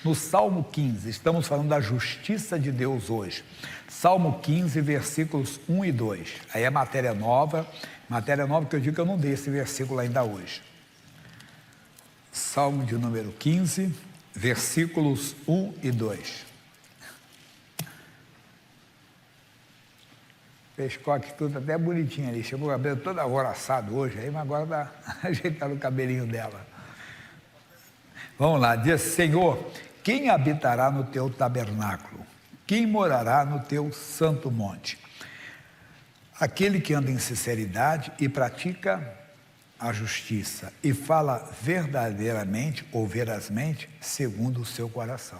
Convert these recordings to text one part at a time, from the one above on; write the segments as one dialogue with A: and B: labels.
A: no Salmo 15, estamos falando da justiça de Deus hoje. Salmo 15, versículos 1 e 2. Aí é matéria nova que eu digo que eu não dei esse versículo ainda hoje. Salmo de número 15, versículos 1 e 2. Fez coque tudo até bonitinho ali, chegou o cabelo todo arvoraçado hoje, aí, mas agora está ajeitando o cabelinho dela. Vamos lá, diz: Senhor, quem habitará no teu tabernáculo? Quem morará no teu santo monte? Aquele que anda em sinceridade e pratica a justiça e fala verdadeiramente ou verazmente segundo o seu coração.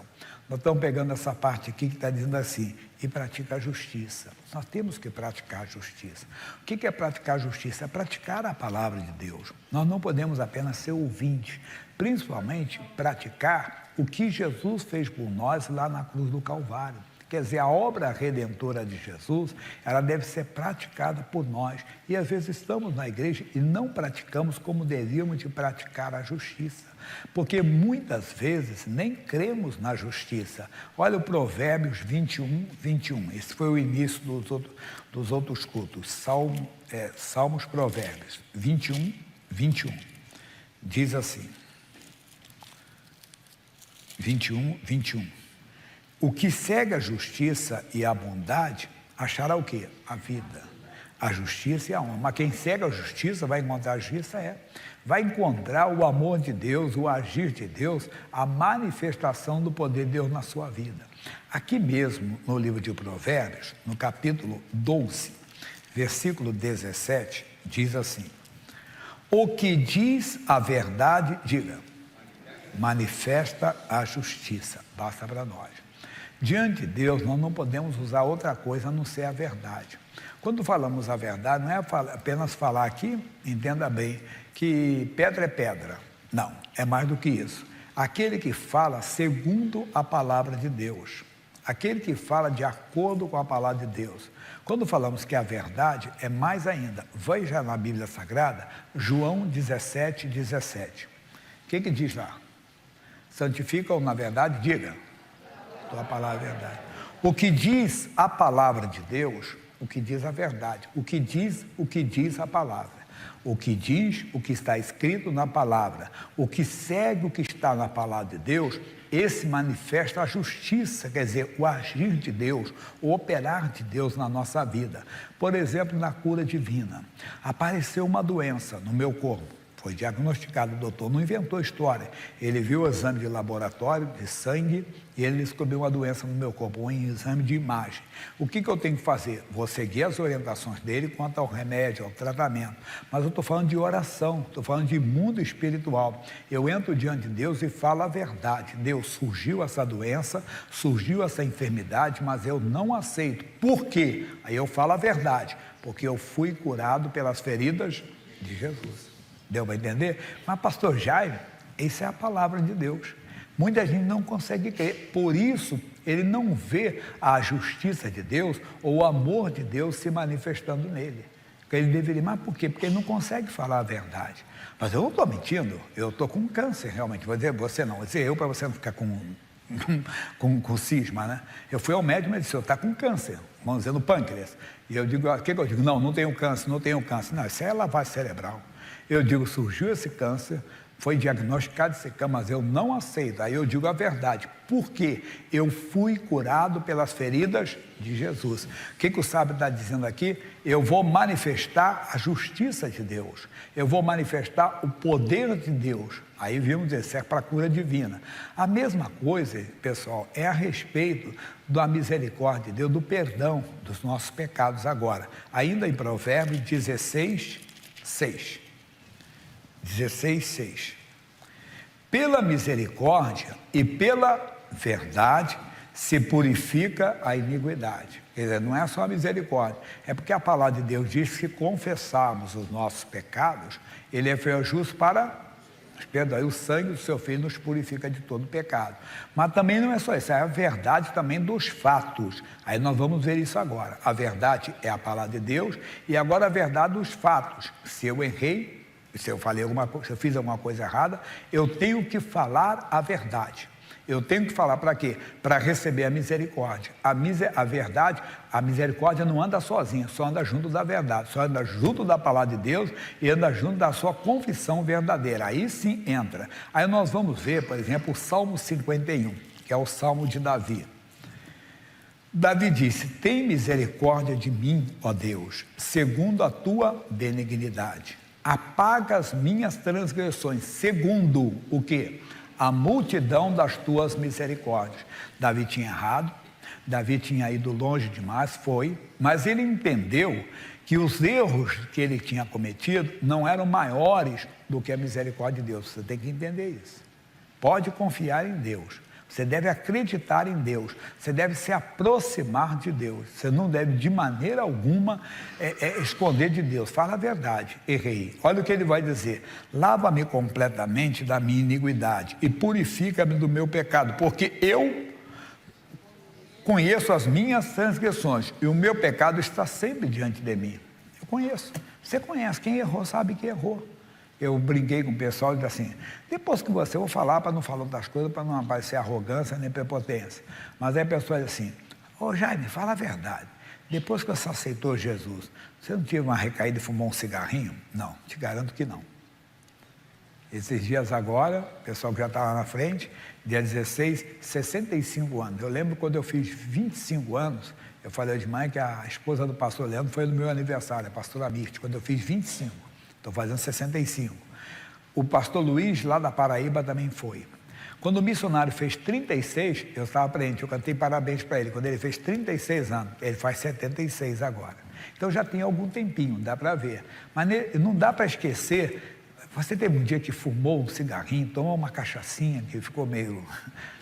A: Nós estamos pegando essa parte aqui que está dizendo assim: e pratica a justiça. Nós temos que praticar a justiça. O que é praticar a justiça? É praticar a palavra de Deus. Nós não podemos apenas ser ouvintes, principalmente praticar o que Jesus fez por nós lá na cruz do Calvário. Quer dizer, a obra redentora de Jesus, ela deve ser praticada por nós. E às vezes estamos na igreja e não praticamos como devíamos de praticar a justiça. Porque muitas vezes nem cremos na justiça. Olha o Provérbios 21, 21. Esse foi o início dos outros cultos. Salmos, Provérbios 21, 21. Diz assim. 21, 21. O que segue a justiça e a bondade, achará o quê? A vida, a justiça e a honra. Mas quem segue a justiça vai encontrar a justiça, vai encontrar o amor de Deus, o agir de Deus, a manifestação do poder de Deus na sua vida. Aqui mesmo, no livro de Provérbios, no capítulo 12, versículo 17, diz assim: o que diz a verdade, diga, manifesta a justiça, basta para nós. Diante de Deus, nós não podemos usar outra coisa a não ser a verdade. Quando falamos a verdade, não é apenas falar aqui, entenda bem, que pedra é pedra. Não, é mais do que isso. Aquele que fala segundo a palavra de Deus. Aquele que fala de acordo com a palavra de Deus. Quando falamos que a verdade, é mais ainda. Veja na Bíblia Sagrada, João 17, 17. O que diz lá? Santifica-o na verdade, diga. Tua palavra é verdade. O que diz a palavra de Deus, o que diz a verdade, o que diz a palavra, o que diz o que está escrito na palavra, o que segue o que está na palavra de Deus, esse manifesta a justiça, quer dizer, o agir de Deus, o operar de Deus na nossa vida. Por exemplo, na cura divina, apareceu uma doença no meu corpo. Foi diagnosticado, o doutor não inventou história. Ele viu o exame de laboratório, de sangue, e ele descobriu uma doença no meu corpo, um exame de imagem. O que eu tenho que fazer? Vou seguir as orientações dele quanto ao remédio, ao tratamento. Mas eu estou falando de oração, estou falando de mundo espiritual. Eu entro diante de Deus e falo a verdade. Deus, surgiu essa doença, surgiu essa enfermidade, mas eu não aceito. Por quê? Aí eu falo a verdade, porque eu fui curado pelas feridas de Jesus. Deu para entender? Mas pastor Jairo, isso é a palavra de Deus. Muita gente não consegue crer, por isso ele não vê a justiça de Deus ou o amor de Deus se manifestando nele. Ele deveria, mas por quê? Porque ele não consegue falar a verdade. Mas eu não estou mentindo, eu estou com câncer realmente. Vou dizer você não, vou dizer eu para você não ficar com cisma, né? Eu fui ao médico e me disse: eu está com câncer, vamos dizer, no pâncreas. E eu digo: o que eu digo? Não tenho câncer, não tenho câncer. Não, isso é lavagem cerebral. Eu digo: surgiu esse câncer, foi diagnosticado esse câncer, mas eu não aceito. Aí eu digo a verdade. Por quê? Eu fui curado pelas feridas de Jesus. O que o sábio está dizendo aqui? Eu vou manifestar a justiça de Deus. Eu vou manifestar o poder de Deus. Aí vimos dizer, serve para a cura divina. A mesma coisa, pessoal, é a respeito da misericórdia de Deus, do perdão dos nossos pecados agora. Ainda em Provérbios 16, 6. 16:6. Pela misericórdia e pela verdade se purifica a iniquidade. Quer dizer, não é só a misericórdia, é porque a palavra de Deus diz que se confessarmos os nossos pecados, ele é fiel e justo para perdoar. O sangue do seu filho nos purifica de todo pecado. Mas também não é só isso, é a verdade também dos fatos. Aí nós vamos ver isso agora. A verdade é a palavra de Deus e agora a verdade dos fatos. Se eu errei, se eu falei alguma coisa, se eu fiz alguma coisa errada, eu tenho que falar a verdade. Eu tenho que falar para quê? Para receber a misericórdia. A verdade, a misericórdia não anda sozinha, só anda junto da verdade, só anda junto da palavra de Deus e anda junto da sua confissão verdadeira. Aí sim entra. Aí nós vamos ver, por exemplo, o Salmo 51, que é o Salmo de Davi. Davi disse: tem misericórdia de mim, ó Deus, segundo a tua benignidade. Apaga as minhas transgressões, segundo o quê? A multidão das tuas misericórdias. Davi tinha errado, Davi tinha ido longe demais, mas ele entendeu que os erros que ele tinha cometido não eram maiores do que a misericórdia de Deus. Você tem que entender isso. Pode confiar em Deus. Você deve acreditar em Deus, você deve se aproximar de Deus, você não deve de maneira alguma esconder de Deus. Fala a verdade, errei. Olha o que ele vai dizer: lava-me completamente da minha iniquidade e purifica-me do meu pecado, porque eu conheço as minhas transgressões e o meu pecado está sempre diante de mim. Eu conheço, você conhece, quem errou sabe que errou. Eu brinquei com o pessoal e disse assim: depois que eu vou falar para não falar outras coisas, para não aparecer arrogância nem prepotência. Mas aí a pessoa diz assim: ô Jaime, fala a verdade, depois que você aceitou Jesus, você não teve uma recaída e fumou um cigarrinho? Não, te garanto que não. Esses dias agora, o pessoal que já está lá na frente, dia 16, 65 anos. Eu lembro quando eu fiz 25 anos, eu falei de manhã que a esposa do pastor Leandro foi no meu aniversário, a pastora Mirte, quando eu fiz 25. Estou fazendo 65. O pastor Luiz, lá da Paraíba, também foi. Quando o missionário fez 36, eu estava presente, eu cantei parabéns para ele. Quando ele fez 36 anos, ele faz 76 agora. Então já tem algum tempinho, dá para ver. Mas não dá para esquecer. Você teve um dia que fumou um cigarrinho, tomou uma cachaçinha, que ficou meio...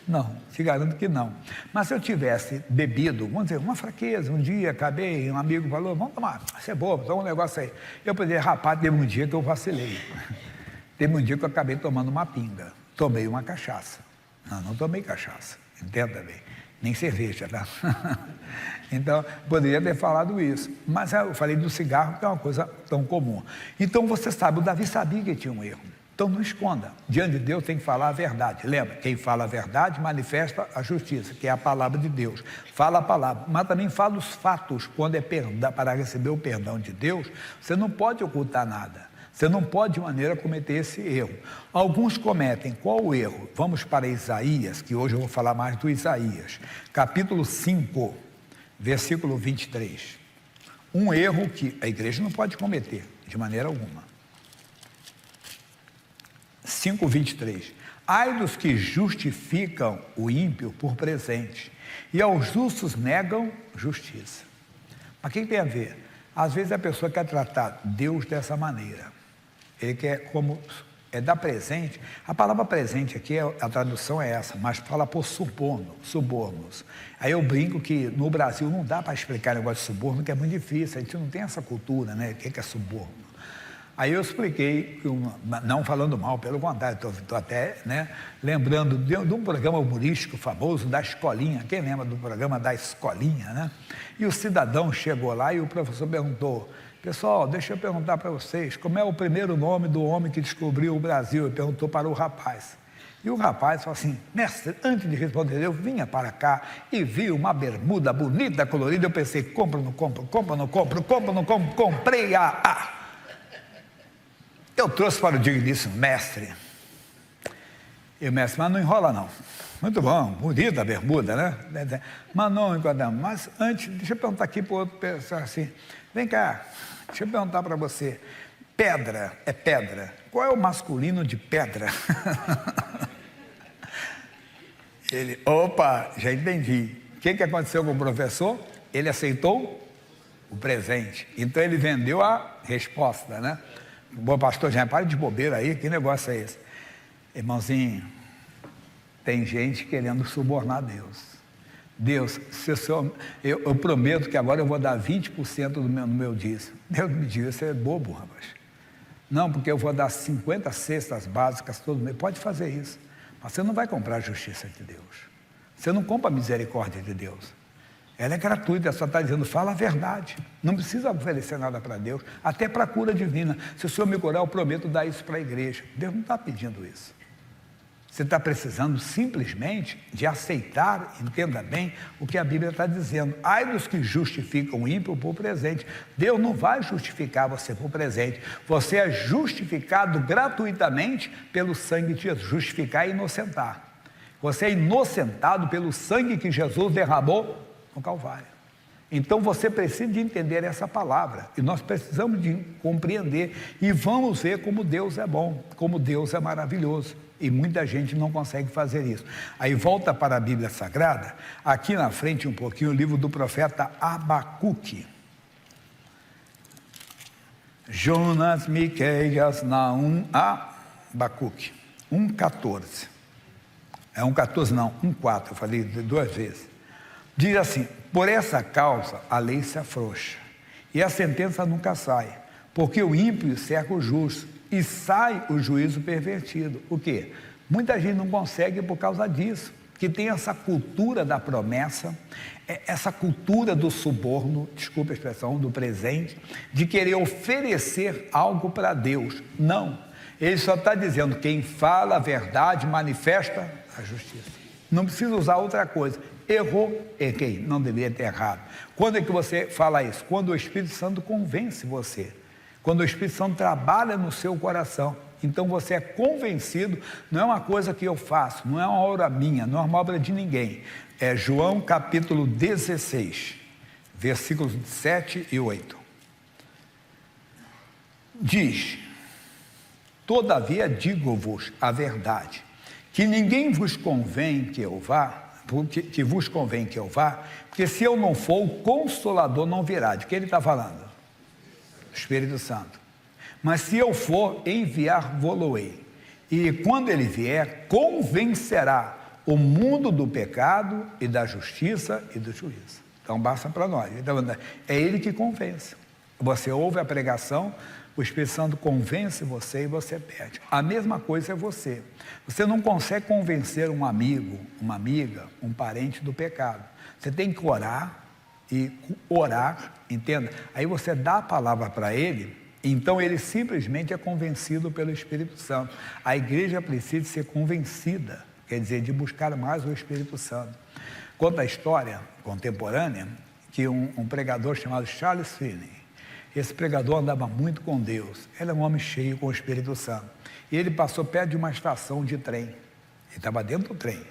A: Não, te garanto que não. Mas se eu tivesse bebido, vamos dizer, uma fraqueza, um dia acabei, um amigo falou: vamos tomar, você é bobo, toma um negócio aí. Eu poderia, rapaz, teve um dia que eu vacilei. Teve um dia que eu acabei tomando uma pinga, tomei uma cachaça. Não tomei cachaça, entenda bem, nem cerveja, tá? Então, poderia ter falado isso. Mas eu falei do cigarro, que é uma coisa tão comum. Então, você sabe, o Davi sabia que tinha um erro. Então, não esconda. Diante de Deus tem que falar a verdade. Lembra, quem fala a verdade manifesta a justiça, que é a palavra de Deus. Fala a palavra, mas também fala os fatos. Quando é para receber o perdão de Deus, você não pode ocultar nada. Você não pode de maneira cometer esse erro. Alguns cometem. Qual o erro? Vamos para Isaías, que hoje eu vou falar mais do Isaías. Capítulo 5, versículo 23. Um erro que a igreja não pode cometer, de maneira alguma. 5:23. Ai dos que justificam o ímpio por presente, e aos justos negam justiça. Mas o que tem a ver? Às vezes a pessoa quer tratar Deus dessa maneira. Ele quer como... dar presente. A palavra presente aqui, a tradução é essa, mas fala por subornos. Aí eu brinco que no Brasil não dá para explicar o negócio de suborno, que é muito difícil, a gente não tem essa cultura, né? O que é suborno? Aí eu expliquei, não falando mal, pelo contrário, estou até, né, lembrando de um programa humorístico famoso da Escolinha. Quem lembra do programa da Escolinha, né? E o cidadão chegou lá e o professor perguntou: pessoal, deixa eu perguntar para vocês, como é o primeiro nome do homem que descobriu o Brasil? Ele perguntou para o rapaz. E o rapaz falou assim: mestre, antes de responder, eu vinha para cá e vi uma bermuda bonita, colorida. Eu pensei: compro ou não compro, compro ou não compro, compro ou não compro, comprei a... Eu trouxe para o digníssimo mestre. E o mestre: mas não enrola não. Muito bom, bonita a bermuda, né? Mas não enquadramos. Mas antes, deixa eu perguntar aqui para o outro pessoal assim: vem cá, deixa eu perguntar para você. Pedra é pedra. Qual é o masculino de pedra? Ele: opa, já entendi. O que aconteceu com o professor? Ele aceitou o presente. Então ele vendeu a resposta, né? Bom, pastor, já para de bobeira aí, que negócio é esse? Irmãozinho, tem gente querendo subornar Deus. Deus, eu prometo que agora eu vou dar 20% do meu dízimo. Deus me diz: você é bobo, rapaz. Não, porque eu vou dar 50 cestas básicas todo mês. Pode fazer isso, mas você não vai comprar a justiça de Deus. Você não compra a misericórdia de Deus. Ela é gratuita, só está dizendo: fala a verdade. Não precisa oferecer nada para Deus, até para a cura divina. Se o Senhor me curar, eu prometo dar isso para a igreja. Deus não está pedindo isso. Você está precisando simplesmente de aceitar, entenda bem, o que a Bíblia está dizendo. Ai dos que justificam o ímpio por presente. Deus não vai justificar você por presente. Você é justificado gratuitamente pelo sangue de Jesus. Justificar é inocentar. Você é inocentado pelo sangue que Jesus derramou no Calvário. Então você precisa de entender essa palavra, e nós precisamos de compreender, e vamos ver como Deus é bom, como Deus é maravilhoso, e muita gente não consegue fazer isso. Aí volta para a Bíblia Sagrada, aqui na frente um pouquinho, o livro do profeta Abacuque. Jonas, Miqueias, Naum, Abacuque, 1,14. É 1,14 não, 1,4, eu falei 2 vezes. Diz assim: por essa causa a lei se afrouxa, e a sentença nunca sai, porque o ímpio cerca o justo, e sai o juízo pervertido. O quê? Muita gente não consegue por causa disso, que tem essa cultura da promessa, essa cultura do suborno, desculpa a expressão, do presente, de querer oferecer algo para Deus. Não, ele só está dizendo: quem fala a verdade manifesta a justiça. Não precisa usar outra coisa. Errou, errei, não deveria ter errado. Quando é que você fala isso? Quando o Espírito Santo convence você, quando o Espírito Santo trabalha no seu coração, então você é convencido. Não é uma coisa que eu faço, não é uma obra minha, não é uma obra de ninguém. É João capítulo 16, versículos 7 e 8. Diz: todavia digo-vos a verdade, que ninguém vos convém que eu vá, que vos convém que eu vá, porque se eu não for, o Consolador não virá. De que ele está falando? Do Espírito Santo. Mas se eu for, enviar-vos-ei, e quando ele vier, convencerá o mundo do pecado e da justiça e do juízo. Então basta para nós. Então, é ele que convence. Você ouve a pregação, o Espírito Santo convence você e você perde. A mesma coisa é você. Você não consegue convencer um amigo, uma amiga, um parente do pecado. Você tem que orar, entenda? Aí você dá a palavra para ele, então ele simplesmente é convencido pelo Espírito Santo. A igreja precisa ser convencida, quer dizer, de buscar mais o Espírito Santo. Conta a história contemporânea que um pregador chamado Charles Finney, esse pregador andava muito com Deus, ele é um homem cheio com o Espírito Santo, e ele passou perto de uma estação de trem, ele estava dentro do trem,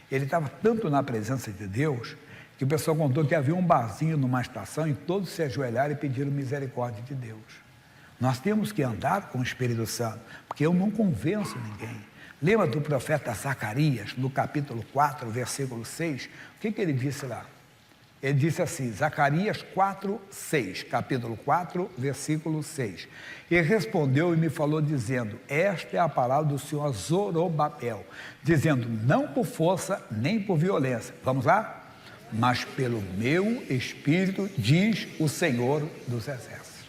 A: ele estava tanto na presença de Deus, que o pessoal contou que havia um barzinho numa estação, e todos se ajoelharam e pediram misericórdia de Deus. Nós temos que andar com o Espírito Santo, porque eu não convenço ninguém. Lembra do profeta Zacarias, no capítulo 4, versículo 6, o que ele disse lá? Ele disse assim, Zacarias 4, 6, capítulo 4, versículo 6. E respondeu e me falou dizendo: esta é a palavra do Senhor Zorobabel, dizendo: não por força nem por violência. Vamos lá? Mas pelo meu Espírito, diz o Senhor dos Exércitos.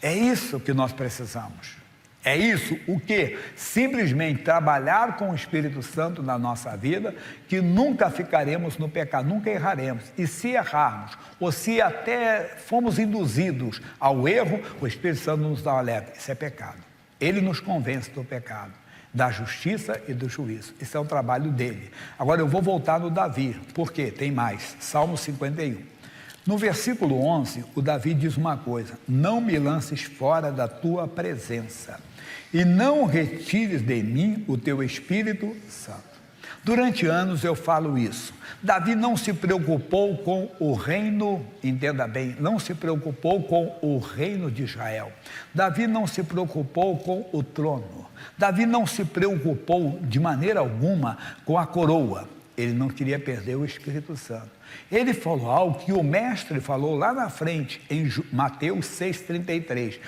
A: É isso que nós precisamos. É isso, o que? Simplesmente trabalhar com o Espírito Santo na nossa vida, que nunca ficaremos no pecado, nunca erraremos. E se errarmos, ou se até fomos induzidos ao erro, o Espírito Santo nos dá um alerta: isso é pecado. Ele nos convence do pecado, da justiça e do juízo. Isso é o trabalho dele. Agora eu vou voltar no Davi, porque tem mais. Salmo 51. No versículo 11, o Davi diz uma coisa: não me lances fora da tua presença, e não retires de mim o teu Espírito Santo. Durante anos eu falo isso. Davi não se preocupou com o reino, entenda bem, não se preocupou com o reino de Israel. Davi não se preocupou com o trono. Davi não se preocupou de maneira alguma com a coroa. Ele não queria perder o Espírito Santo. Ele falou algo que o mestre falou lá na frente, em Mateus 6,33.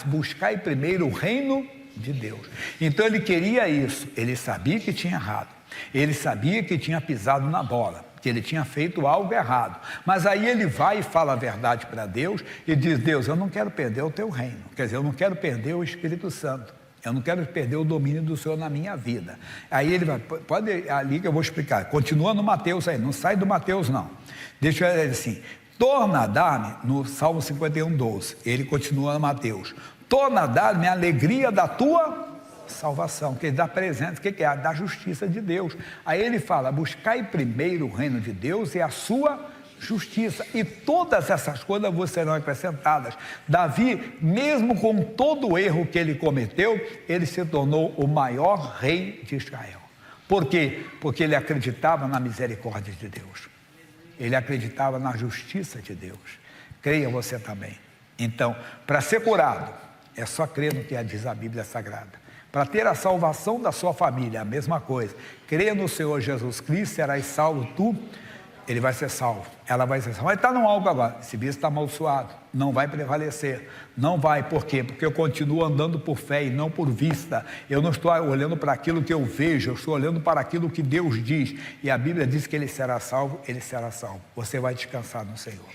A: Buscai primeiro o reino de Deus. Então ele queria isso. Ele sabia que tinha errado. Ele sabia que tinha pisado na bola, que ele tinha feito algo errado. Mas aí ele vai e fala a verdade para Deus e diz: Deus, eu não quero perder o teu reino. Quer dizer, eu não quero perder o Espírito Santo. Eu não quero perder o domínio do Senhor na minha vida. Aí ele vai, pode ir ali que eu vou explicar. Continua no Mateus aí, não sai do Mateus não. Deixa eu dizer assim: torna a dar-me, no Salmo 51, 12, ele continua no Mateus: torna a dar-me a alegria da tua salvação, que dá presente, o que é? Da justiça de Deus. Aí ele fala, buscai primeiro o reino de Deus e a sua justiça, e todas essas coisas vos serão acrescentadas. Davi, mesmo com todo o erro que ele cometeu, ele se tornou o maior rei de Israel. Por quê? Porque ele acreditava na misericórdia de Deus, ele acreditava na justiça de Deus. Creia você também. Então, para ser curado, é só crer no que diz a Bíblia Sagrada. Para ter a salvação da sua família, a mesma coisa. Creia no Senhor Jesus Cristo, serás salvo tu. Ele vai ser salvo, ela vai ser salva. Vai estar no algo agora, esse bicho está amaldiçoado, não vai prevalecer, não vai, por quê? Porque eu continuo andando por fé e não por vista, eu não estou olhando para aquilo que eu vejo, eu estou olhando para aquilo que Deus diz, e a Bíblia diz que ele será salvo, você vai descansar no Senhor.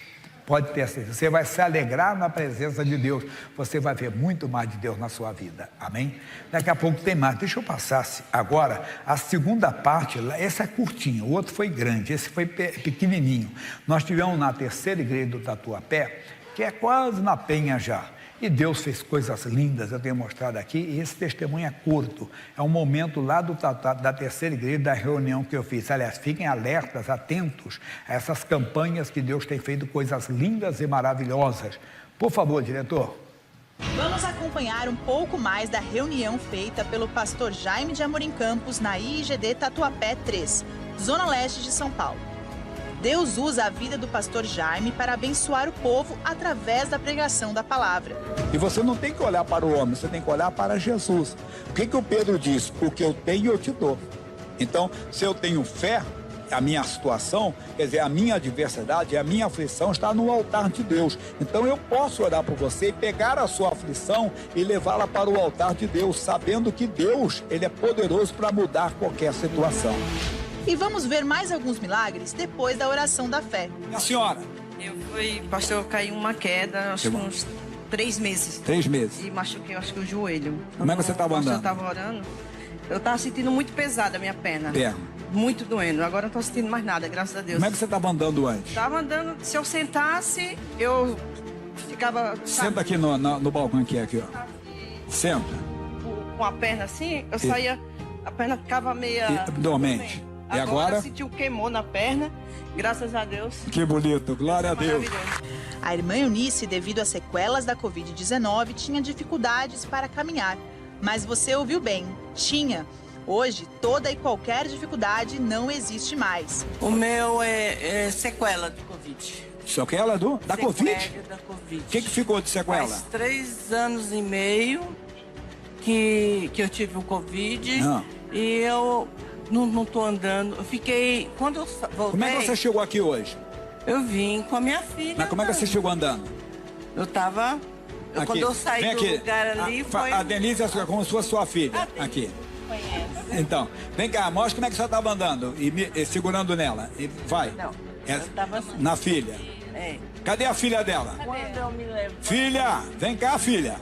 A: Pode ter certeza, você vai se alegrar na presença de Deus, você vai ver muito mais de Deus na sua vida, amém? Daqui a pouco tem mais, deixa eu passar agora a segunda parte, essa é curtinha, o outro foi grande, esse foi pequenininho. Nós tivemos na terceira igreja do Tatuapé, que é quase na Penha já, e Deus fez coisas lindas, eu tenho mostrado aqui, e esse testemunho é curto, é um momento lá da terceira igreja, da reunião que eu fiz. Aliás, fiquem alertas, atentos a essas campanhas que Deus tem feito, coisas lindas e maravilhosas. Por favor, diretor.
B: Vamos acompanhar um pouco mais da reunião feita pelo pastor Jaime de Amorim Campos na IIGD Tatuapé 3, Zona Leste de São Paulo. Deus usa a vida do pastor Jaime para abençoar o povo através da pregação da palavra.
C: E você não tem que olhar para o homem, você tem que olhar para Jesus. O que o Pedro diz? O que eu tenho, eu te dou. Então, se eu tenho fé, a minha situação, quer dizer, a minha adversidade, a minha aflição está no altar de Deus. Então eu posso orar por você e pegar a sua aflição e levá-la para o altar de Deus, sabendo que Deus, ele é poderoso para mudar qualquer situação.
B: E vamos ver mais alguns milagres depois da oração da fé.
C: A senhora?
D: Pastor, eu caí uma queda, acho que uns 3 meses.
C: 3 meses.
D: E machuquei, acho que o joelho.
C: Como é que você estava andando?
D: Eu estava orando, eu estava sentindo muito pesada a minha perna.
C: Perna.
D: Muito doendo, agora não estou sentindo mais nada, graças a Deus.
C: Como é que você estava andando antes?
D: Estava andando, se eu sentasse, eu ficava...
C: Senta aqui no balcão aqui, ó. Senta.
D: Com a perna assim, eu saía, a perna ficava meia...
C: Dormente. E agora?
D: Eu senti um queimou na perna, graças a Deus.
C: Que bonito, glória a Deus.
B: A irmã Eunice, devido às sequelas da Covid-19, tinha dificuldades para caminhar. Mas você ouviu bem, tinha. Hoje, toda e qualquer dificuldade não existe mais.
E: O meu é sequela de Covid.
C: Sequela da Covid?
E: Da Covid.
C: O que ficou de sequela?
E: Faz 3 anos e meio que eu tive o Covid e eu não tô andando. Eu fiquei... Quando eu voltei...
C: Como é que você chegou aqui hoje?
E: Eu vim com a minha filha.
C: Mas como é que você chegou andando?
E: Eu tava... Quando eu saí do lugar ali, foi...
C: A Denise é como se fosse sua filha. Aqui. Então, vem cá, mostra como é que você estava andando e segurando nela. E vai.
E: Não, eu tava assim.
C: Na filha.
E: É.
C: Cadê a filha dela?
E: Quando eu me levo...
C: Filha, vem cá, filha.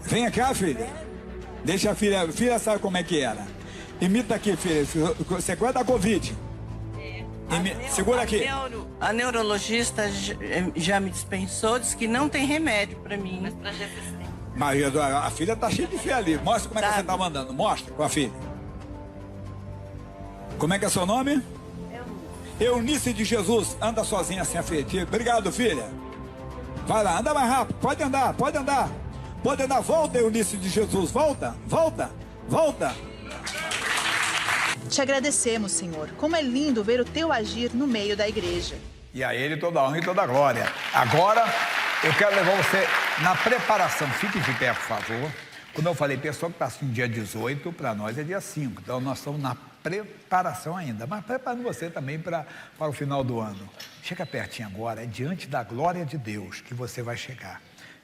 C: Vem cá, filha. Deixa a filha. A filha sabe como é que era. Imita aqui, filha. Você aguenta a Covid. Segura aqui.
E: A neurologista já me dispensou, disse que não tem remédio para mim. Mas pra Jesus tem.
C: Mas a filha tá cheia de fé ali. Mostra como é que você tá mandando. Mostra com a filha. Como é que é seu nome? Eunice de Jesus. Anda sozinha assim, a filha. Obrigado, filha. Vai lá, anda mais rápido. Pode andar, pode andar. Pode andar. Volta, Eunice de Jesus. Volta, volta, volta.
B: Te agradecemos, Senhor. Como é lindo ver o teu agir no meio da igreja.
A: E a ele toda a honra e toda a glória. Agora, eu quero levar você na preparação. Fique de pé, por favor. Como eu falei, pessoal que está assim, dia 18, para nós é dia 5. Então, nós estamos na preparação ainda. Mas preparando você também para o final do ano. Chega pertinho agora, é diante da glória de Deus que você vai chegar.